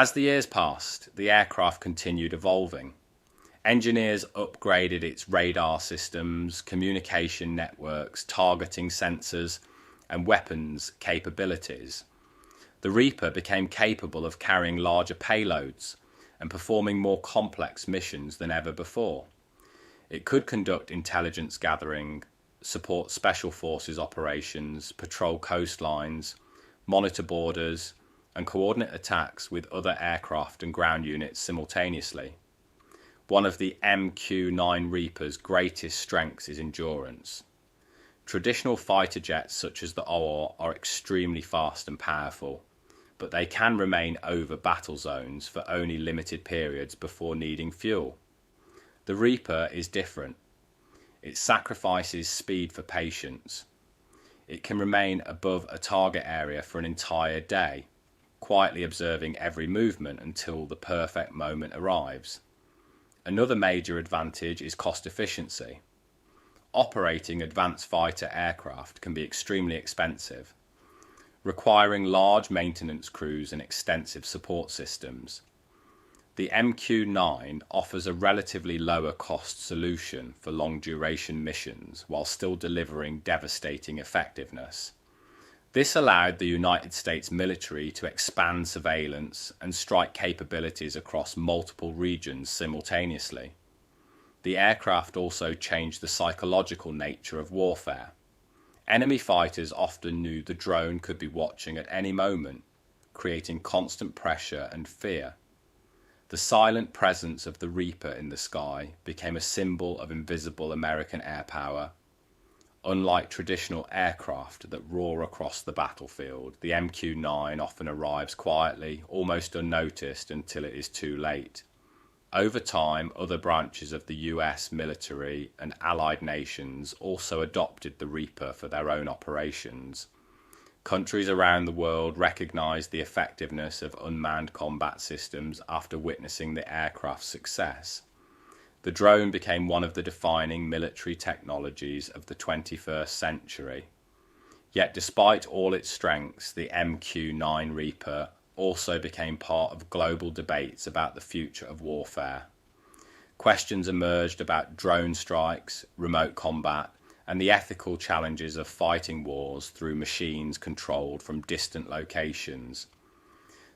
As the years passed, the aircraft continued evolving. Engineers upgraded its radar systems, communication networks, targeting sensors, and weapons capabilities. The Reaper became capable of carrying larger payloads and performing more complex missions than ever before. It could conduct intelligence gathering, support special forces operations, patrol coastlines, monitor borders, and coordinate attacks with other aircraft and ground units simultaneously. One of the MQ-9 Reaper's greatest strengths is endurance. Traditional fighter jets such as the OR are extremely fast and powerful, but they can remain over battle zones for only limited periods before needing fuel. The Reaper is different. It sacrifices speed for patience. It can remain above a target area for an entire day, quietly observing every movement until the perfect moment arrives. Another major advantage is cost efficiency. Operating advanced fighter aircraft can be extremely expensive, requiring large maintenance crews and extensive support systems. The MQ-9 offers a relatively lower cost solution for long duration missions while still delivering devastating effectiveness. This allowed the United States military to expand surveillance and strike capabilities across multiple regions simultaneously. The aircraft also changed the psychological nature of warfare. Enemy fighters often knew the drone could be watching at any moment, creating constant pressure and fear. The silent presence of the Reaper in the sky became a symbol of invisible American air power. Unlike traditional aircraft that roar across the battlefield, the MQ-9 often arrives quietly, almost unnoticed until it is too late. Over time, other branches of the US military and allied nations also adopted the Reaper for their own operations. Countries around the world recognized the effectiveness of unmanned combat systems after witnessing the aircraft's success. The drone became one of the defining military technologies of the 21st century. Yet despite all its strengths, the MQ-9 Reaper also became part of global debates about the future of warfare. Questions emerged about drone strikes, remote combat, and the ethical challenges of fighting wars through machines controlled from distant locations.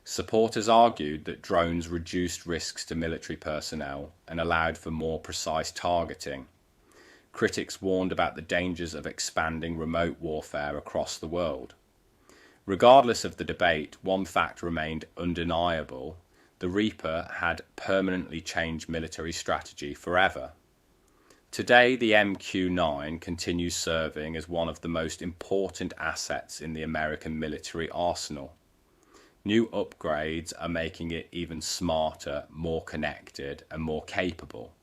Supporters argued that drones reduced risks to military personnel and allowed for more precise targeting. Critics warned about the dangers of expanding remote warfare across the world. Regardless of the debate, one fact remained undeniable: the Reaper had permanently changed military strategy forever. Today, the MQ-9 continues serving as one of the most important assets in the American military arsenal. New upgrades are making it even smarter, more connected, and more capable.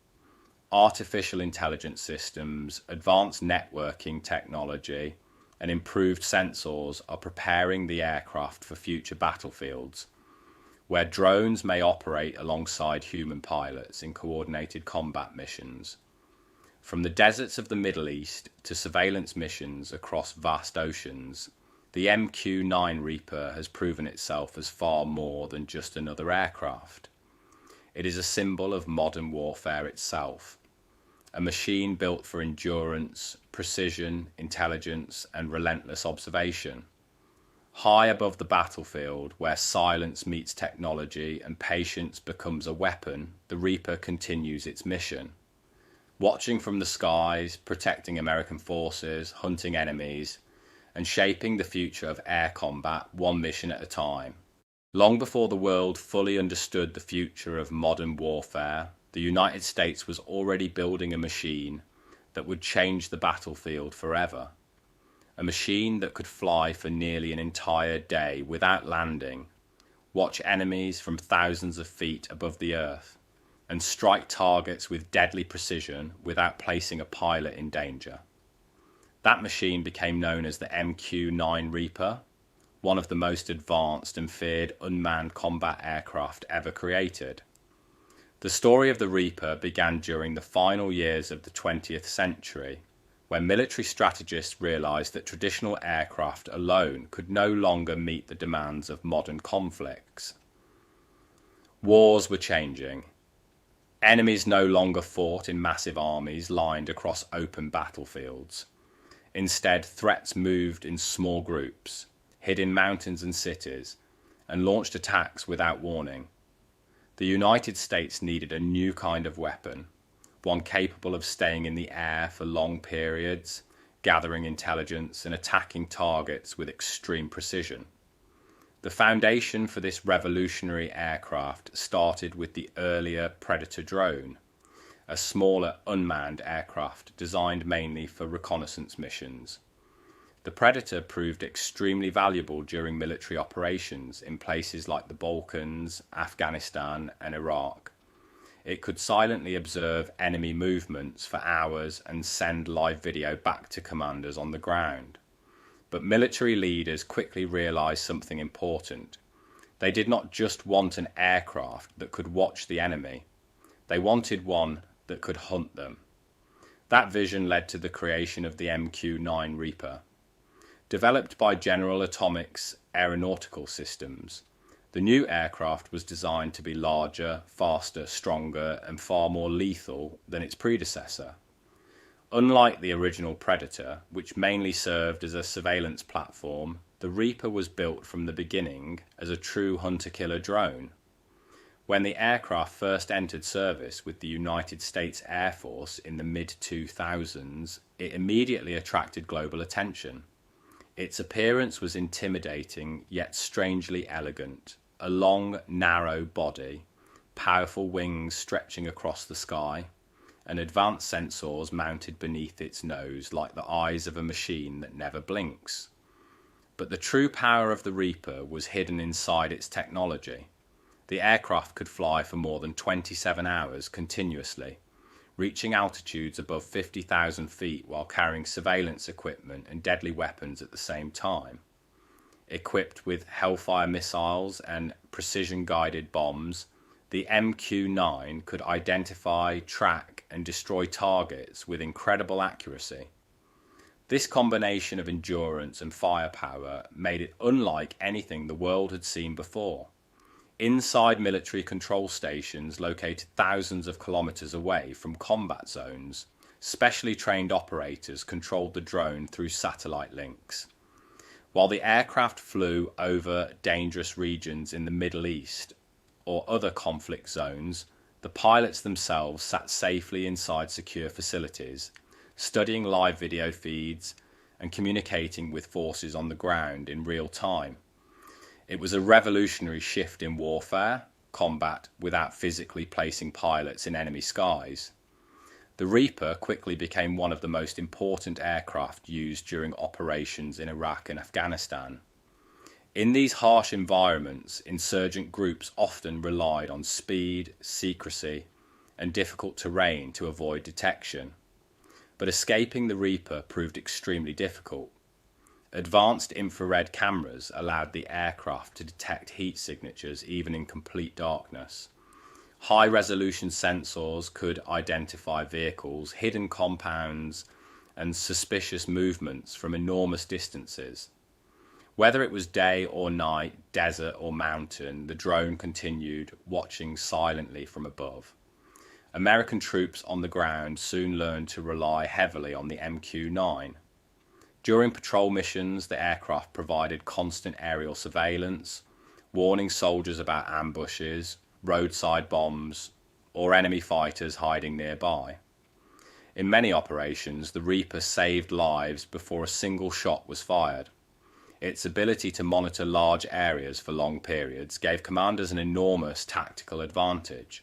Artificial intelligence systems, advanced networking technology, and improved sensors are preparing the aircraft for future battlefields, where drones may operate alongside human pilots in coordinated combat missions. From the deserts of the Middle East to surveillance missions across vast oceans, the MQ-9 Reaper has proven itself as far more than just another aircraft. It is a symbol of modern warfare itself, a machine built for endurance, precision, intelligence, and relentless observation. High above the battlefield, where silence meets technology and patience becomes a weapon, the Reaper continues its mission. Watching from the skies, protecting American forces, hunting enemies, and shaping the future of air combat one mission at a time. Long before the world fully understood the future of modern warfare, the United States was already building a machine that would change the battlefield forever. A machine that could fly for nearly an entire day without landing, watch enemies from thousands of feet above the earth, and strike targets with deadly precision without placing a pilot in danger. That machine became known as the MQ-9 Reaper, one of the most advanced and feared unmanned combat aircraft ever created. The story of the Reaper began during the final years of the 20th century, when military strategists realized that traditional aircraft alone could no longer meet the demands of modern conflicts. Wars were changing. Enemies no longer fought in massive armies lined across open battlefields. Instead, threats moved in small groups, hid in mountains and cities, and launched attacks without warning. The United States needed a new kind of weapon, one capable of staying in the air for long periods, gathering intelligence, and attacking targets with extreme precision. The foundation for this revolutionary aircraft started with the earlier Predator drone, a smaller unmanned aircraft designed mainly for reconnaissance missions. The Predator proved extremely valuable during military operations in places like the Balkans, Afghanistan, and Iraq. It could silently observe enemy movements for hours and send live video back to commanders on the ground. But military leaders quickly realized something important. They did not just want an aircraft that could watch the enemy. They wanted one that could hunt them. That vision led to the creation of the MQ-9 Reaper. Developed by General Atomics Aeronautical Systems, the new aircraft was designed to be larger, faster, stronger, and far more lethal than its predecessor. Unlike the original Predator, which mainly served as a surveillance platform, the Reaper was built from the beginning as a true hunter-killer drone. When the aircraft first entered service with the United States Air Force in the mid-2000s, it immediately attracted global attention. Its appearance was intimidating yet strangely elegant. A long, narrow body, powerful wings stretching across the sky, and advanced sensors mounted beneath its nose like the eyes of a machine that never blinks. But the true power of the Reaper was hidden inside its technology. The aircraft could fly for more than 27 hours continuously, reaching altitudes above 50,000 feet while carrying surveillance equipment and deadly weapons at the same time. Equipped with Hellfire missiles and precision-guided bombs, the MQ-9 could identify, track, and destroy targets with incredible accuracy. This combination of endurance and firepower made it unlike anything the world had seen before. Inside military control stations located thousands of kilometers away from combat zones, specially trained operators controlled the drone through satellite links. While the aircraft flew over dangerous regions in the Middle East or other conflict zones, the pilots themselves sat safely inside secure facilities, studying live video feeds and communicating with forces on the ground in real time. It was a revolutionary shift in warfare, combat without physically placing pilots in enemy skies. The Reaper quickly became one of the most important aircraft used during operations in Iraq and Afghanistan. In these harsh environments, insurgent groups often relied on speed, secrecy, and difficult terrain to avoid detection. But escaping the Reaper proved extremely difficult. Advanced infrared cameras allowed the aircraft to detect heat signatures even in complete darkness. High-resolution sensors could identify vehicles, hidden compounds, and suspicious movements from enormous distances. Whether it was day or night, desert or mountain, the drone continued, watching silently from above. American troops on the ground soon learned to rely heavily on the MQ-9. During patrol missions, the aircraft provided constant aerial surveillance, warning soldiers about ambushes, roadside bombs, or enemy fighters hiding nearby. In many operations, the Reaper saved lives before a single shot was fired. Its ability to monitor large areas for long periods gave commanders an enormous tactical advantage.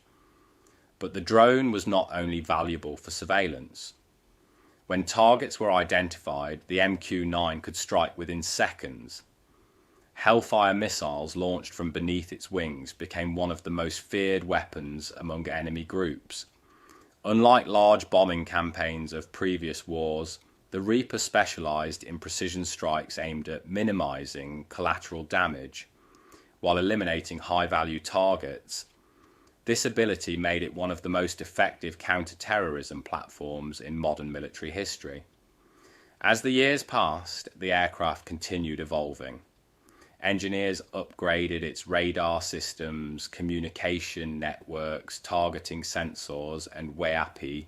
But the drone was not only valuable for surveillance. When targets were identified, the MQ-9 could strike within seconds. Hellfire missiles launched from beneath its wings became one of the most feared weapons among enemy groups. Unlike large bombing campaigns of previous wars, the Reaper specialized in precision strikes aimed at minimizing collateral damage while eliminating high-value targets. This ability made it one of the most effective counter-terrorism platforms in modern military history. As the years passed, the aircraft continued evolving. Engineers upgraded its radar systems, communication networks, targeting sensors, and WEAPI